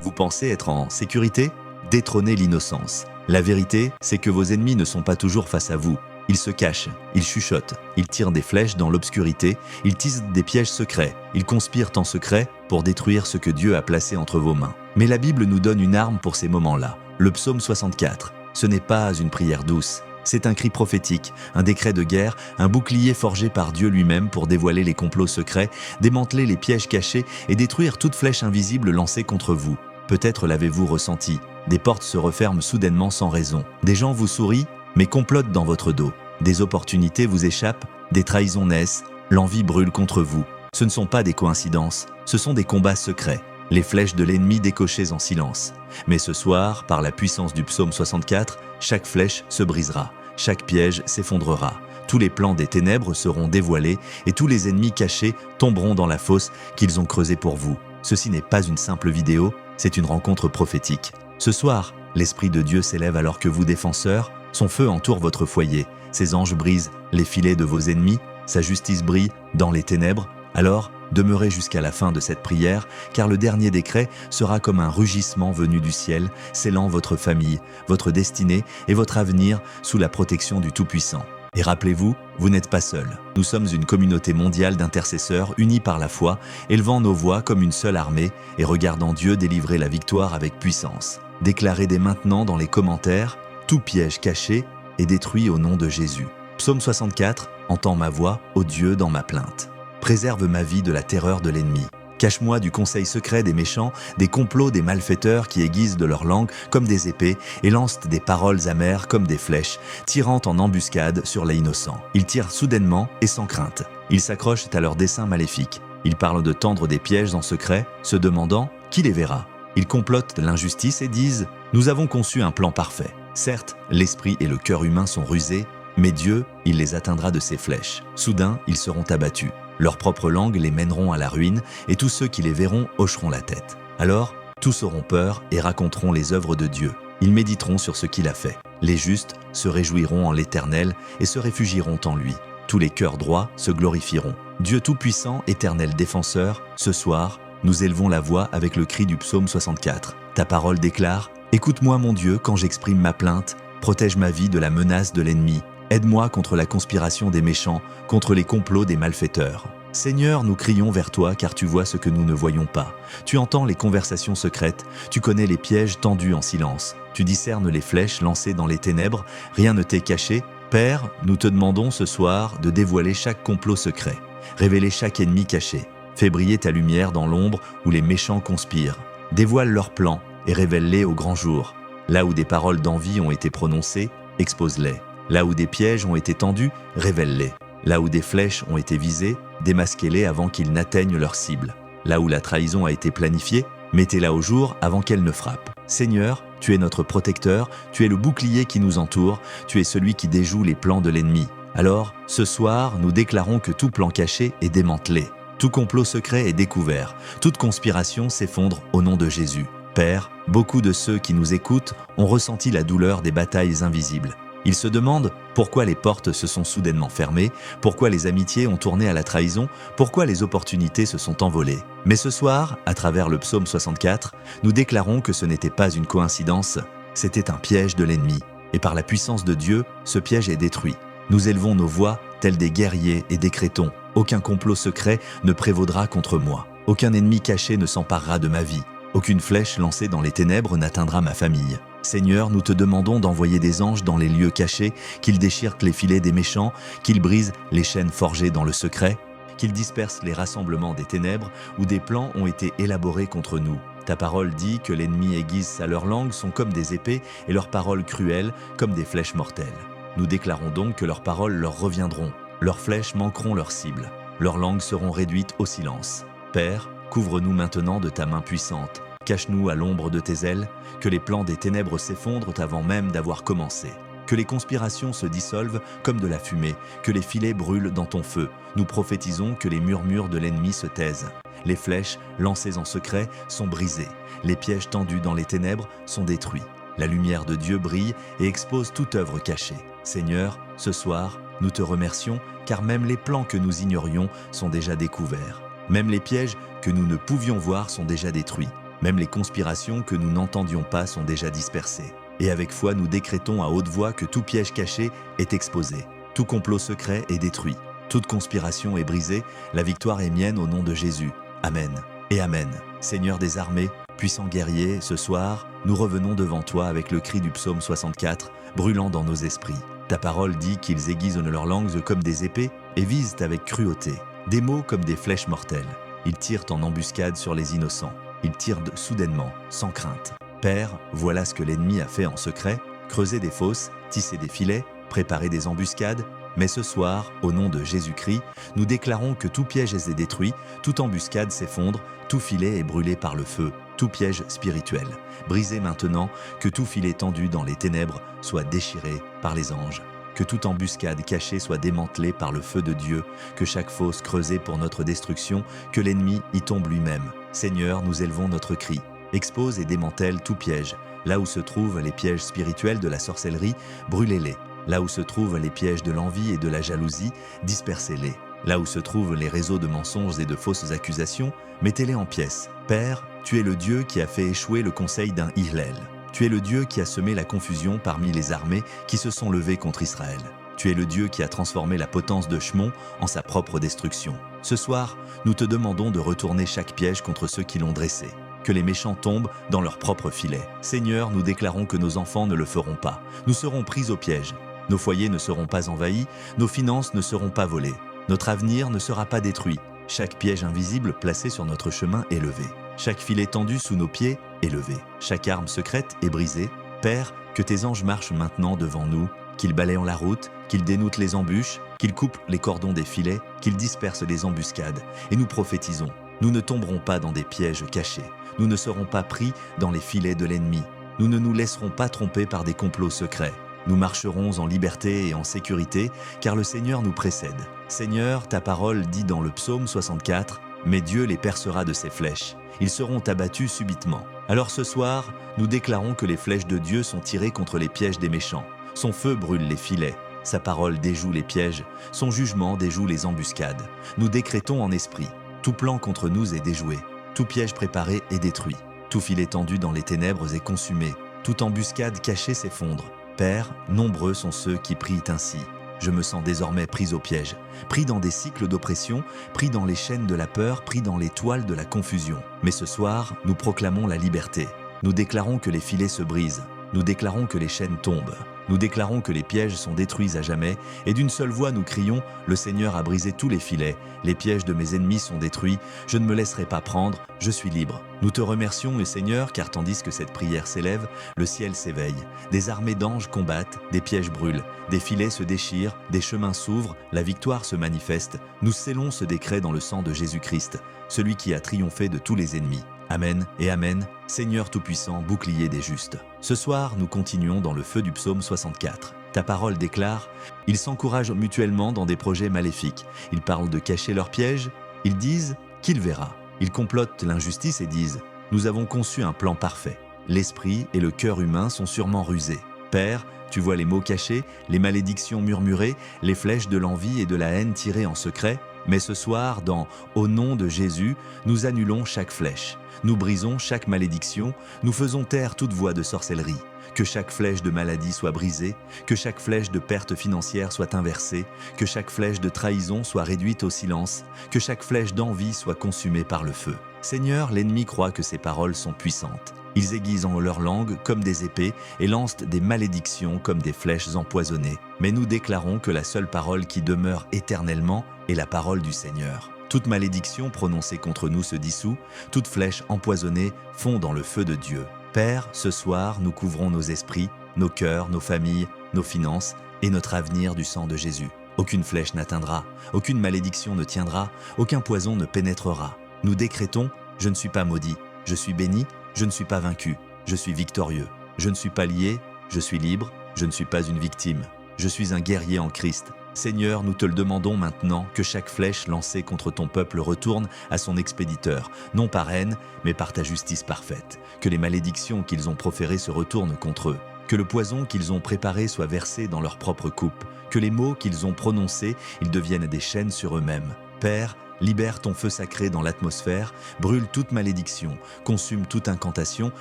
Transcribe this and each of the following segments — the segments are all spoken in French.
Vous pensez être en sécurité? Détrônez l'innocence. La vérité, c'est que vos ennemis ne sont pas toujours face à vous. Ils se cachent, ils chuchotent, ils tirent des flèches dans l'obscurité, ils tissent des pièges secrets, ils conspirent en secret pour détruire ce que Dieu a placé entre vos mains. Mais la Bible nous donne une arme pour ces moments-là, le psaume 64. Ce n'est pas une prière douce, c'est un cri prophétique, un décret de guerre, un bouclier forgé par Dieu lui-même pour dévoiler les complots secrets, démanteler les pièges cachés et détruire toute flèche invisible lancée contre vous. Peut-être l'avez-vous ressenti, des portes se referment soudainement sans raison, des gens vous sourient, mais complotent dans votre dos. Des opportunités vous échappent, des trahisons naissent, l'envie brûle contre vous. Ce ne sont pas des coïncidences, ce sont des combats secrets, les flèches de l'ennemi décochées en silence. Mais ce soir, par la puissance du psaume 64, chaque flèche se brisera, chaque piège s'effondrera. Tous les plans des ténèbres seront dévoilés et tous les ennemis cachés tomberont dans la fosse qu'ils ont creusée pour vous. Ceci n'est pas une simple vidéo, c'est une rencontre prophétique. Ce soir, l'Esprit de Dieu s'élève alors que vous, défenseurs, son feu entoure votre foyer, ses anges brisent les filets de vos ennemis, sa justice brille dans les ténèbres. Alors, demeurez jusqu'à la fin de cette prière, car le dernier décret sera comme un rugissement venu du ciel, scellant votre famille, votre destinée et votre avenir sous la protection du Tout-Puissant. Et rappelez-vous, vous n'êtes pas seuls. Nous sommes une communauté mondiale d'intercesseurs unis par la foi, élevant nos voix comme une seule armée et regardant Dieu délivrer la victoire avec puissance. Déclarez dès maintenant dans les commentaires: tout piège caché est détruit au nom de Jésus. Psaume 64, entends ma voix, ô Dieu, dans ma plainte. Préserve ma vie de la terreur de l'ennemi. Cache-moi du conseil secret des méchants, des complots des malfaiteurs qui aiguisent de leur langue comme des épées et lancent des paroles amères comme des flèches, tirant en embuscade sur les innocents. Ils tirent soudainement et sans crainte. Ils s'accrochent à leurs desseins maléfiques. Ils parlent de tendre des pièges en secret, se demandant qui les verra. Ils complotent l'injustice et disent « Nous avons conçu un plan parfait ». Certes, l'esprit et le cœur humain sont rusés, mais Dieu, il les atteindra de ses flèches. Soudain, ils seront abattus. Leurs propres langues les mèneront à la ruine, et tous ceux qui les verront hocheront la tête. Alors, tous auront peur et raconteront les œuvres de Dieu. Ils méditeront sur ce qu'il a fait. Les justes se réjouiront en l'Éternel et se réfugieront en lui. Tous les cœurs droits se glorifieront. Dieu Tout-Puissant, éternel défenseur, ce soir, nous élevons la voix avec le cri du psaume 64. Ta parole déclare: écoute-moi mon Dieu quand j'exprime ma plainte, protège ma vie de la menace de l'ennemi. Aide-moi contre la conspiration des méchants, contre les complots des malfaiteurs. Seigneur, nous crions vers toi car tu vois ce que nous ne voyons pas. Tu entends les conversations secrètes, tu connais les pièges tendus en silence. Tu discernes les flèches lancées dans les ténèbres, rien ne t'est caché. Père, nous te demandons ce soir de dévoiler chaque complot secret, révéler chaque ennemi caché. Fais briller ta lumière dans l'ombre où les méchants conspirent. Dévoile leurs plans et révèle-les au grand jour. Là où des paroles d'envie ont été prononcées, expose-les. Là où des pièges ont été tendus, révèle-les. Là où des flèches ont été visées, démasquez-les avant qu'ils n'atteignent leur cible. Là où la trahison a été planifiée, mettez-la au jour avant qu'elle ne frappe. Seigneur, tu es notre protecteur, tu es le bouclier qui nous entoure, tu es celui qui déjoue les plans de l'ennemi. Alors, ce soir, nous déclarons que tout plan caché est démantelé. Tout complot secret est découvert. Toute conspiration s'effondre au nom de Jésus. Père, beaucoup de ceux qui nous écoutent ont ressenti la douleur des batailles invisibles. Ils se demandent pourquoi les portes se sont soudainement fermées, pourquoi les amitiés ont tourné à la trahison, pourquoi les opportunités se sont envolées. Mais ce soir, à travers le psaume 64, nous déclarons que ce n'était pas une coïncidence, c'était un piège de l'ennemi. Et par la puissance de Dieu, ce piège est détruit. Nous élevons nos voix tels des guerriers et décrétons: aucun complot secret ne prévaudra contre moi. Aucun ennemi caché ne s'emparera de ma vie. Aucune flèche lancée dans les ténèbres n'atteindra ma famille. Seigneur, nous te demandons d'envoyer des anges dans les lieux cachés, qu'ils déchirent les filets des méchants, qu'ils brisent les chaînes forgées dans le secret, qu'ils dispersent les rassemblements des ténèbres où des plans ont été élaborés contre nous. Ta parole dit que l'ennemi aiguise à leur langue sont comme des épées et leurs paroles cruelles comme des flèches mortelles. Nous déclarons donc que leurs paroles leur reviendront, leurs flèches manqueront leur cible, leurs langues seront réduites au silence. Père, couvre-nous maintenant de ta main puissante. Cache-nous à l'ombre de tes ailes, que les plans des ténèbres s'effondrent avant même d'avoir commencé. Que les conspirations se dissolvent comme de la fumée, que les filets brûlent dans ton feu. Nous prophétisons que les murmures de l'ennemi se taisent. Les flèches, lancées en secret, sont brisées. Les pièges tendus dans les ténèbres sont détruits. La lumière de Dieu brille et expose toute œuvre cachée. Seigneur, ce soir, nous te remercions, car même les plans que nous ignorions sont déjà découverts. Même les pièges que nous ne pouvions voir sont déjà détruits. Même les conspirations que nous n'entendions pas sont déjà dispersées. Et avec foi, nous décrétons à haute voix que tout piège caché est exposé. Tout complot secret est détruit. Toute conspiration est brisée. La victoire est mienne au nom de Jésus. Amen et Amen. Seigneur des armées, puissant guerrier, ce soir, nous revenons devant toi avec le cri du psaume 64, brûlant dans nos esprits. Ta parole dit qu'ils aiguisent leurs langues comme des épées et visent avec cruauté. Des mots comme des flèches mortelles. Ils tirent en embuscade sur les innocents. Ils tirent soudainement, sans crainte. Père, voilà ce que l'ennemi a fait en secret, creuser des fosses, tisser des filets, préparer des embuscades. Mais ce soir, au nom de Jésus-Christ, nous déclarons que tout piège est détruit, toute embuscade s'effondre, tout filet est brûlé par le feu, tout piège spirituel. Brisé maintenant, que tout filet tendu dans les ténèbres soit déchiré par les anges. Que toute embuscade cachée soit démantelée par le feu de Dieu, que chaque fosse creusée pour notre destruction, que l'ennemi y tombe lui-même. Seigneur, nous élevons notre cri. Expose et démantèle tout piège. Là où se trouvent les pièges spirituels de la sorcellerie, brûlez-les. Là où se trouvent les pièges de l'envie et de la jalousie, dispersez-les. Là où se trouvent les réseaux de mensonges et de fausses accusations, mettez-les en pièces. Père, tu es le Dieu qui a fait échouer le conseil d'un Hillel. Tu es le Dieu qui a semé la confusion parmi les armées qui se sont levées contre Israël. Tu es le Dieu qui a transformé la potence de Shemon en sa propre destruction. Ce soir, nous te demandons de retourner chaque piège contre ceux qui l'ont dressé. Que les méchants tombent dans leur propre filet. Seigneur, nous déclarons que nos enfants ne le feront pas. Nous serons pris au piège. Nos foyers ne seront pas envahis, nos finances ne seront pas volées. Notre avenir ne sera pas détruit. Chaque piège invisible placé sur notre chemin est levé. Chaque filet tendu sous nos pieds est levé. Chaque arme secrète est brisée. Père, que tes anges marchent maintenant devant nous, qu'ils balayent la route, qu'ils dénoutent les embûches, qu'ils coupent les cordons des filets, qu'ils dispersent les embuscades. Et nous prophétisons. Nous ne tomberons pas dans des pièges cachés. Nous ne serons pas pris dans les filets de l'ennemi. Nous ne nous laisserons pas tromper par des complots secrets. Nous marcherons en liberté et en sécurité, car le Seigneur nous précède. Seigneur, ta parole dit dans le psaume 64, « Mais Dieu les percera de ses flèches. Ils seront abattus subitement. » Alors ce soir, nous déclarons que les flèches de Dieu sont tirées contre les pièges des méchants. Son feu brûle les filets. Sa parole déjoue les pièges. Son jugement déjoue les embuscades. Nous décrétons en esprit. Tout plan contre nous est déjoué. Tout piège préparé est détruit. Tout filet tendu dans les ténèbres est consumé. Toute embuscade cachée s'effondre. Père, nombreux sont ceux qui prient ainsi. Je me sens désormais pris au piège, pris dans des cycles d'oppression, pris dans les chaînes de la peur, pris dans les toiles de la confusion. Mais ce soir, nous proclamons la liberté. Nous déclarons que les filets se brisent. Nous déclarons que les chaînes tombent. Nous déclarons que les pièges sont détruits à jamais, et d'une seule voix nous crions « Le Seigneur a brisé tous les filets, les pièges de mes ennemis sont détruits, je ne me laisserai pas prendre, je suis libre. » Nous te remercions, Seigneur, car tandis que cette prière s'élève, le ciel s'éveille. Des armées d'anges combattent, des pièges brûlent, des filets se déchirent, des chemins s'ouvrent, la victoire se manifeste. Nous scellons ce décret dans le sang de Jésus-Christ, celui qui a triomphé de tous les ennemis. Amen et Amen, Seigneur Tout-Puissant, bouclier des justes. Ce soir, nous continuons dans le feu du psaume 64. Ta parole déclare « Ils s'encouragent mutuellement dans des projets maléfiques. Ils parlent de cacher leurs pièges. Ils disent « Qu'il verra ?» Ils complotent l'injustice et disent « Nous avons conçu un plan parfait. L'esprit et le cœur humain sont sûrement rusés. Père, tu vois les mots cachés, les malédictions murmurées, les flèches de l'envie et de la haine tirées en secret. Mais ce soir, dans « Au nom de Jésus », nous annulons chaque flèche. Nous brisons chaque malédiction, nous faisons taire toute voix de sorcellerie. Que chaque flèche de maladie soit brisée, que chaque flèche de perte financière soit inversée, que chaque flèche de trahison soit réduite au silence, que chaque flèche d'envie soit consumée par le feu. Seigneur, l'ennemi croit que ces paroles sont puissantes. Ils aiguisent en leur langue comme des épées et lancent des malédictions comme des flèches empoisonnées. Mais nous déclarons que la seule parole qui demeure éternellement est la parole du Seigneur. Toute malédiction prononcée contre nous se dissout, toute flèche empoisonnée fond dans le feu de Dieu. Père, ce soir, nous couvrons nos esprits, nos cœurs, nos familles, nos finances et notre avenir du sang de Jésus. Aucune flèche n'atteindra, aucune malédiction ne tiendra, aucun poison ne pénétrera. Nous décrétons « Je ne suis pas maudit, je suis béni, je ne suis pas vaincu, je suis victorieux. Je ne suis pas lié, je suis libre, je ne suis pas une victime. Je suis un guerrier en Christ. Seigneur, nous te le demandons maintenant, que chaque flèche lancée contre ton peuple retourne à son expéditeur, non par haine, mais par ta justice parfaite. Que les malédictions qu'ils ont proférées se retournent contre eux. Que le poison qu'ils ont préparé soit versé dans leur propre coupe. Que les mots qu'ils ont prononcés, ils deviennent des chaînes sur eux-mêmes. Père, libère ton feu sacré dans l'atmosphère, brûle toute malédiction, consume toute incantation,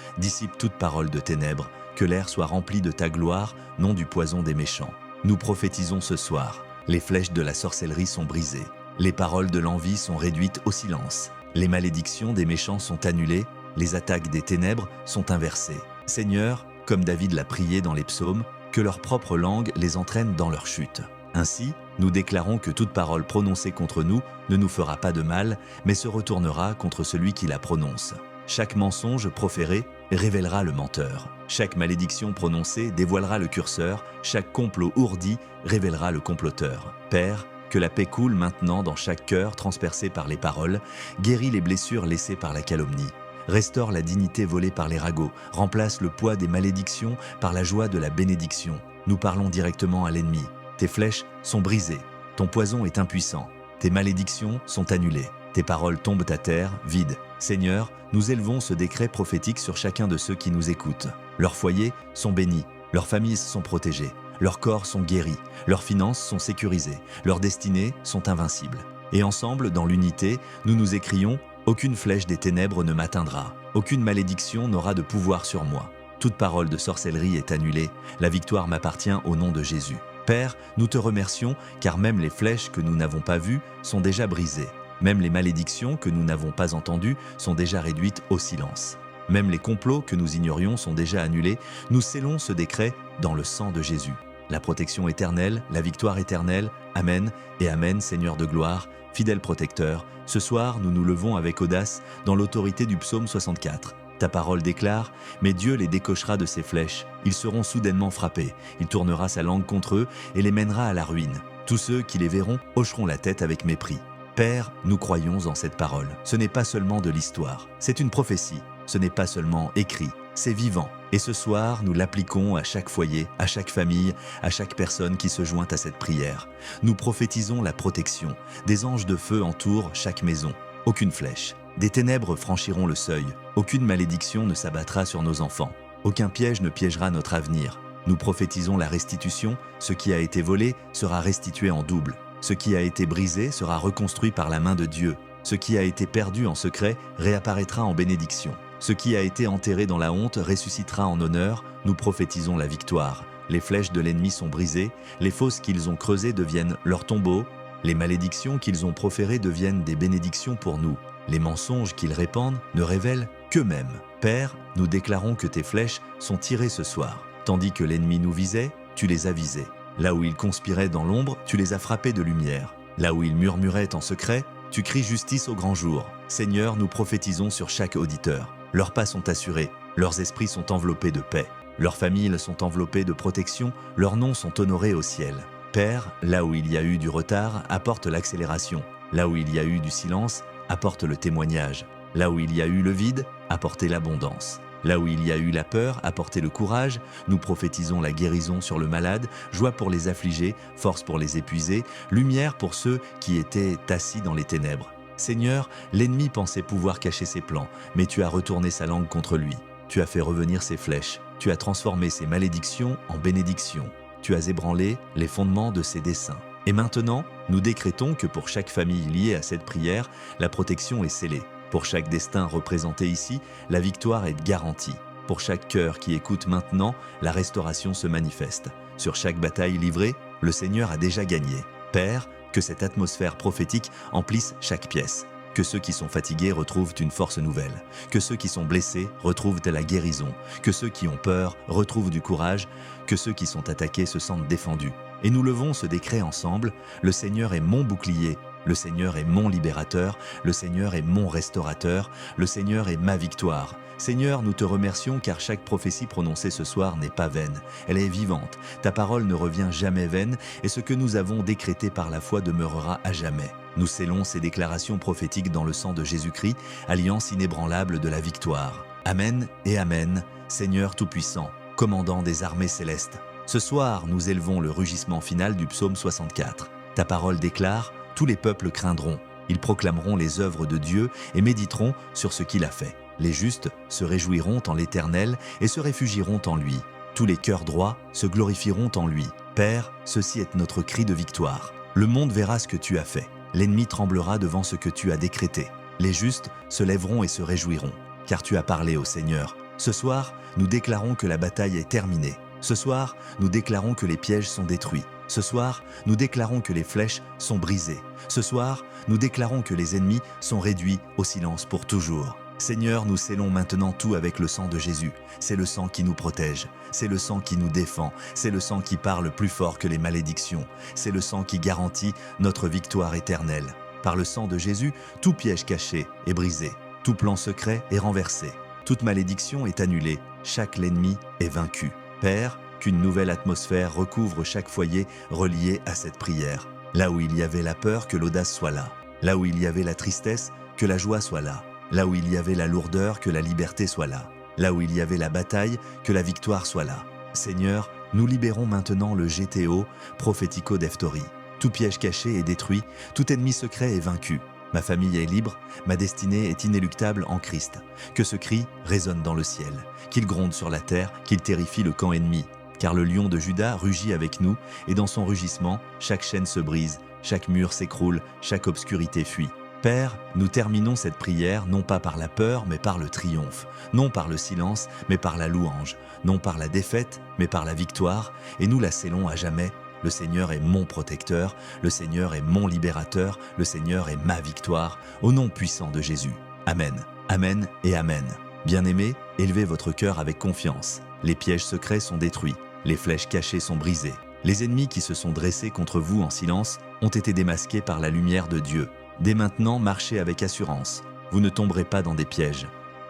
dissipe toute parole de ténèbres, que l'air soit rempli de ta gloire, non du poison des méchants. Nous prophétisons ce soir. Les flèches de la sorcellerie sont brisées. Les paroles de l'envie sont réduites au silence. Les malédictions des méchants sont annulées. Les attaques des ténèbres sont inversées. Seigneur, comme David l'a prié dans les psaumes, que leur propre langue les entraîne dans leur chute. Ainsi, nous déclarons que toute parole prononcée contre nous ne nous fera pas de mal, mais se retournera contre celui qui la prononce. Chaque mensonge proféré révélera le menteur. Chaque malédiction prononcée dévoilera le curseur. Chaque complot ourdi révélera le comploteur. Père, que la paix coule maintenant dans chaque cœur transpercé par les paroles, guéris les blessures laissées par la calomnie. Restaure la dignité volée par les ragots, remplace le poids des malédictions par la joie de la bénédiction. Nous parlons directement à l'ennemi. Tes flèches sont brisées, ton poison est impuissant, tes malédictions sont annulées, tes paroles tombent à terre, vides. Seigneur, nous élevons ce décret prophétique sur chacun de ceux qui nous écoutent. Leurs foyers sont bénis, leurs familles sont protégées, leurs corps sont guéris, leurs finances sont sécurisées, leurs destinées sont invincibles. Et ensemble, dans l'unité, nous nous écrions « Aucune flèche des ténèbres ne m'atteindra, aucune malédiction n'aura de pouvoir sur moi. Toute parole de sorcellerie est annulée, la victoire m'appartient au nom de Jésus. » Père, nous te remercions car même les flèches que nous n'avons pas vues sont déjà brisées. Même les malédictions que nous n'avons pas entendues sont déjà réduites au silence. Même les complots que nous ignorions sont déjà annulés. Nous scellons ce décret dans le sang de Jésus. La protection éternelle, la victoire éternelle, Amen et Amen, Seigneur de gloire, fidèle protecteur. Ce soir, nous nous levons avec audace dans l'autorité du psaume 64. Ta parole déclare, mais Dieu les décochera de ses flèches. Ils seront soudainement frappés. Il tournera sa langue contre eux et les mènera à la ruine. Tous ceux qui les verront hocheront la tête avec mépris. Père, nous croyons en cette parole. Ce n'est pas seulement de l'histoire, c'est une prophétie. Ce n'est pas seulement écrit, c'est vivant. Et ce soir, nous l'appliquons à chaque foyer, à chaque famille, à chaque personne qui se joint à cette prière. Nous prophétisons la protection. Des anges de feu entourent chaque maison. Aucune flèche. Des ténèbres franchiront le seuil. Aucune malédiction ne s'abattra sur nos enfants. Aucun piège ne piégera notre avenir. Nous prophétisons la restitution. Ce qui a été volé sera restitué en double. Ce qui a été brisé sera reconstruit par la main de Dieu. Ce qui a été perdu en secret réapparaîtra en bénédiction. Ce qui a été enterré dans la honte ressuscitera en honneur. Nous prophétisons la victoire. Les flèches de l'ennemi sont brisées. Les fosses qu'ils ont creusées deviennent leur tombeau. Les malédictions qu'ils ont proférées deviennent des bénédictions pour nous. Les mensonges qu'ils répandent ne révèlent qu'eux-mêmes. Père, nous déclarons que tes flèches sont tirées ce soir. Tandis que l'ennemi nous visait, tu les as visés. Là où ils conspiraient dans l'ombre, tu les as frappés de lumière. Là où ils murmuraient en secret, tu cries justice au grand jour. Seigneur, nous prophétisons sur chaque auditeur. Leurs pas sont assurés, leurs esprits sont enveloppés de paix. Leurs familles sont enveloppées de protection, leurs noms sont honorés au ciel. Père, là où il y a eu du retard, apporte l'accélération. Là où il y a eu du silence, apporte le témoignage. Là où il y a eu le vide, apportez l'abondance. Là où il y a eu la peur, apportez le courage. Nous prophétisons la guérison sur le malade, joie pour les affligés, force pour les épuisés, lumière pour ceux qui étaient assis dans les ténèbres. Seigneur, l'ennemi pensait pouvoir cacher ses plans, mais tu as retourné sa langue contre lui. Tu as fait revenir ses flèches. Tu as transformé ses malédictions en bénédictions. Tu as ébranlé les fondements de ses desseins. Et maintenant, nous décrétons que pour chaque famille liée à cette prière, la protection est scellée. Pour chaque destin représenté ici, la victoire est garantie. Pour chaque cœur qui écoute maintenant, la restauration se manifeste. Sur chaque bataille livrée, le Seigneur a déjà gagné. Père, que cette atmosphère prophétique emplisse chaque pièce. Que ceux qui sont fatigués retrouvent une force nouvelle. Que ceux qui sont blessés retrouvent la guérison. Que ceux qui ont peur retrouvent du courage. Que ceux qui sont attaqués se sentent défendus. Et nous levons ce décret ensemble. Le Seigneur est mon bouclier. Le Seigneur est mon libérateur. Le Seigneur est mon restaurateur. Le Seigneur est ma victoire. Seigneur, nous te remercions car chaque prophétie prononcée ce soir n'est pas vaine. Elle est vivante. Ta parole ne revient jamais vaine et ce que nous avons décrété par la foi demeurera à jamais. Nous scellons ces déclarations prophétiques dans le sang de Jésus-Christ, alliance inébranlable de la victoire. Amen et Amen, Seigneur Tout-Puissant, commandant des armées célestes. Ce soir, nous élevons le rugissement final du psaume 64. Ta parole déclare « Tous les peuples craindront, ils proclameront les œuvres de Dieu et méditeront sur ce qu'il a fait. Les justes se réjouiront en l'Éternel et se réfugieront en lui. Tous les cœurs droits se glorifieront en lui. Père, ceci est notre cri de victoire. Le monde verra ce que tu as fait. l'ennemi tremblera devant ce que tu as décrété. Les justes se lèveront et se réjouiront, car tu as parlé au Seigneur. Ce soir, nous déclarons que la bataille est terminée. Ce soir, nous déclarons que les pièges sont détruits. Ce soir, nous déclarons que les flèches sont brisées. Ce soir, nous déclarons que les ennemis sont réduits au silence pour toujours. Seigneur, nous scellons maintenant tout avec le sang de Jésus. C'est le sang qui nous protège, c'est le sang qui nous défend, c'est le sang qui parle plus fort que les malédictions, c'est le sang qui garantit notre victoire éternelle. Par le sang de Jésus, tout piège caché est brisé, tout plan secret est renversé, toute malédiction est annulée, chaque ennemi est vaincu. Père, qu'une nouvelle atmosphère recouvre chaque foyer relié à cette prière. Là où il y avait la peur, que l'audace soit là. Là où il y avait la tristesse, que la joie soit là. Là où il y avait la lourdeur, que la liberté soit là. Là où il y avait la bataille, que la victoire soit là. Seigneur, nous libérons maintenant le GTO, Prophético Deftori. Tout piège caché est détruit, tout ennemi secret est vaincu. Ma famille est libre, ma destinée est inéluctable en Christ. Que ce cri résonne dans le ciel, qu'il gronde sur la terre, qu'il terrifie le camp ennemi. Car le lion de Juda rugit avec nous, et dans son rugissement, chaque chaîne se brise, chaque mur s'écroule, chaque obscurité fuit. Père, nous terminons cette prière non pas par la peur, mais par le triomphe, non par le silence, mais par la louange, non par la défaite, mais par la victoire, et nous la scellons à jamais. Le Seigneur est mon protecteur, le Seigneur est mon libérateur, le Seigneur est ma victoire, au nom puissant de Jésus. Amen, amen et amen. Bien-aimés, élevez votre cœur avec confiance. Les pièges secrets sont détruits, les flèches cachées sont brisées. Les ennemis qui se sont dressés contre vous en silence ont été démasqués par la lumière de Dieu. Dès maintenant, marchez avec assurance. Vous ne tomberez pas dans des pièges.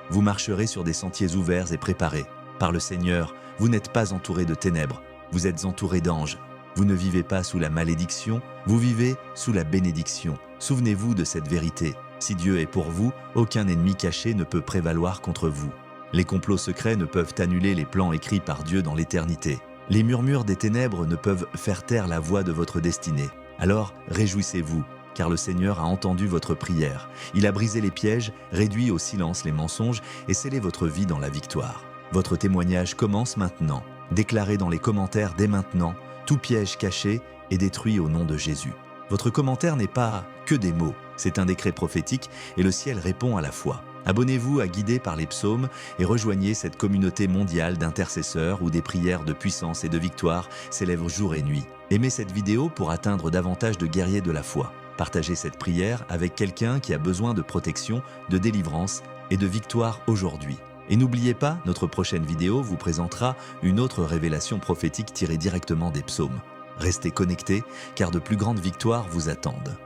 Vous marcherez sur des sentiers ouverts et préparés. Par le Seigneur, vous n'êtes pas entourés de ténèbres, vous êtes entourés d'anges. Vous ne vivez pas sous la malédiction, vous vivez sous la bénédiction. Souvenez-vous de cette vérité. Si Dieu est pour vous, aucun ennemi caché ne peut prévaloir contre vous. Les complots secrets ne peuvent annuler les plans écrits par Dieu dans l'éternité. Les murmures des ténèbres ne peuvent faire taire la voix de votre destinée. Alors, réjouissez-vous, car le Seigneur a entendu votre prière. Il a brisé les pièges, réduit au silence les mensonges et scellé votre vie dans la victoire. Votre témoignage commence maintenant. Déclarez dans les commentaires dès maintenant, tout piège caché est détruit au nom de Jésus. Votre commentaire n'est pas que des mots, c'est un décret prophétique et le ciel répond à la foi. Abonnez-vous à Guidés par les psaumes et rejoignez cette communauté mondiale d'intercesseurs où des prières de puissance et de victoire s'élèvent jour et nuit. Aimez cette vidéo pour atteindre davantage de guerriers de la foi. Partagez cette prière avec quelqu'un qui a besoin de protection, de délivrance et de victoire aujourd'hui. Et n'oubliez pas, notre prochaine vidéo vous présentera une autre révélation prophétique tirée directement des psaumes. Restez connectés, car de plus grandes victoires vous attendent.